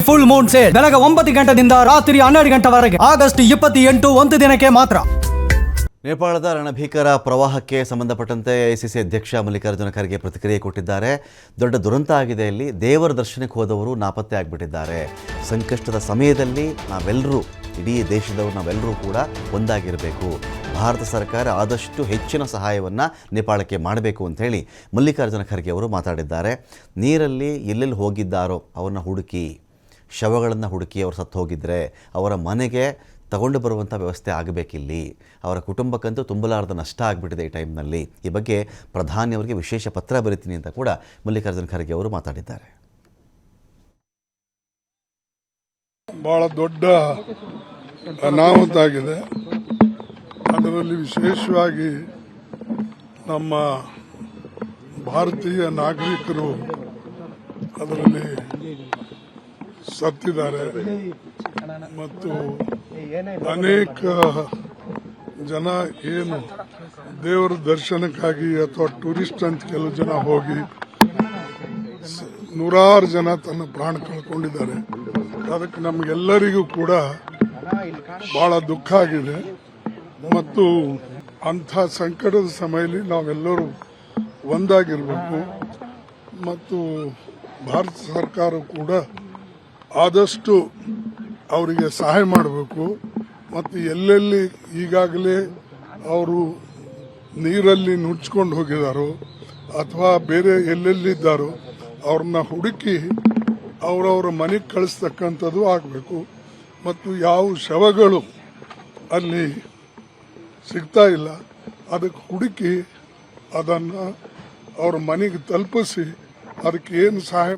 Full Moon sale ಬೆಳಗ್ಗೆ 9 ಗಂಟೆಯಿಂದ ರಾತ್ರಿ 12 ಗಂಟೆವರೆಗೆ ಆಗಸ್ಟ್ 28 ಒಂದು ದಿನಕ್ಕೆ ಮಾತ್ರ. ನೇಪಾಳದ ರಣಭೀಕರ ಪ್ರವಾಹಕ್ಕೆ ಸಂಬಂಧಪಟ್ಟಂತೆ ಎಐಸಿಸಿ ಅಧ್ಯಕ್ಷ ಮಲ್ಲಿಕಾರ್ಜುನ ಖರ್ಗೆ ಪ್ರತಿಕ್ರಿಯೆ ಕೊಟ್ಟಿದ್ದಾರೆ. ದೊಡ್ಡ ದುರಂತ ಆಗಿದೆ. ಇಲ್ಲಿ ದೇವರ ದರ್ಶನಕ್ಕೆ ಹೋದವರು ನಾಪತ್ತೆ ಆಗಿಬಿಟ್ಟಿದ್ದಾರೆ. ಸಂಕಷ್ಟದ ಸಮಯದಲ್ಲಿ ನಾವೆಲ್ಲರೂ, ಇಡೀ ದೇಶದವರು ನಾವೆಲ್ಲರೂ ಕೂಡ ಒಂದಾಗಿರಬೇಕು. ಭಾರತ ಸರ್ಕಾರ ಆದಷ್ಟು ಹೆಚ್ಚಿನ ಸಹಾಯವನ್ನು ನೇಪಾಳಕ್ಕೆ ಮಾಡಬೇಕು ಅಂಥೇಳಿ ಮಲ್ಲಿಕಾರ್ಜುನ ಖರ್ಗೆ ಅವರು ಮಾತಾಡಿದ್ದಾರೆ. ನೀರಲ್ಲಿ ಎಲ್ಲೆಲ್ಲಿ ಹೋಗಿದ್ದಾರೋ ಅವ್ರನ್ನ ಹುಡುಕಿ, ಶವಗಳನ್ನು ಹುಡುಕಿ, ಅವ್ರು ಸತ್ತು ಹೋಗಿದ್ದರೆ ಅವರ ಮನೆಗೆ ತಗೊಂಡು ಬರುವಂಥ ವ್ಯವಸ್ಥೆ ಆಗಬೇಕಿಲ್ಲಿ. ಅವರ ಕುಟುಂಬಕ್ಕಂತೂ ತುಂಬಲಾರದ ನಷ್ಟ ಆಗಿಬಿಟ್ಟಿದೆ ಈ ಟೈಮ್ನಲ್ಲಿ. ಈ ಬಗ್ಗೆ ಪ್ರಧಾನಿಯವರಿಗೆ ವಿಶೇಷ ಪತ್ರ ಬರೀತೀನಿ ಅಂತ ಕೂಡ ಮಲ್ಲಿಕಾರ್ಜುನ ಖರ್ಗೆ ಅವರು ಮಾತಾಡಿದ್ದಾರೆ. ಭಾಳ ದೊಡ್ಡ ಅನಾಹುತ ಆಗಿದೆ. ಅದರಲ್ಲಿ ವಿಶೇಷವಾಗಿ ನಮ್ಮ ಭಾರತೀಯ ನಾಗರಿಕರು ಅದರಲ್ಲಿ ಸತ್ತಿದ್ದಾರೆ ಮತ್ತು ಅನೇಕ ಜನ ಏನು ದೇವರ ದರ್ಶನಕ್ಕಾಗಿ ಅಥವಾ ಟೂರಿಸ್ಟ್ ಅಂತ ಕೆಲವು ಜನ ಹೋಗಿ ನೂರಾರು ಜನ ತನ್ನ ಪ್ರಾಣ ಕಳ್ಕೊಂಡಿದ್ದಾರೆ. ಅದಕ್ಕೆ ನಮಗೆಲ್ಲರಿಗೂ ಕೂಡ ಬಹಳ ದುಃಖ ಆಗಿದೆ ಮತ್ತು ಅಂಥ ಸಂಕಟದ ಸಮಯದಲ್ಲಿ ನಾವೆಲ್ಲರೂ ಒಂದಾಗಿರಬೇಕು ಮತ್ತು ಭಾರತ ಸರ್ಕಾರ ಕೂಡ ಆದಷ್ಟು ಅವರಿಗೆ ಸಹಾಯ ಮಾಡಬೇಕು ಮತ್ತು ಎಲ್ಲೆಲ್ಲಿ ಈಗಾಗಲೇ ಅವರು ನೀರಲ್ಲಿ ನುಡ್ಚ್ಕೊಂಡು ಹೋಗಿದ್ದಾರೋ ಅಥವಾ ಬೇರೆ ಎಲ್ಲೆಲ್ಲಿದ್ದಾರೋ ಅವ್ರನ್ನ ಹುಡುಕಿ ಅವರವರ ಮನೆಗೆ ಕಳಿಸ್ತಕ್ಕಂಥದ್ದು ಆಗಬೇಕು ಮತ್ತು ಯಾವ ಶವಗಳು ಅಲ್ಲಿ ಸಿಗ್ತಾ ಇಲ್ಲ ಅದಕ್ಕೆ ಹುಡುಕಿ ಅದನ್ನು ಅವ್ರ ಮನೆಗೆ ತಲುಪಿಸಿ ಅದಕ್ಕೆ ಏನು ಸಹಾಯ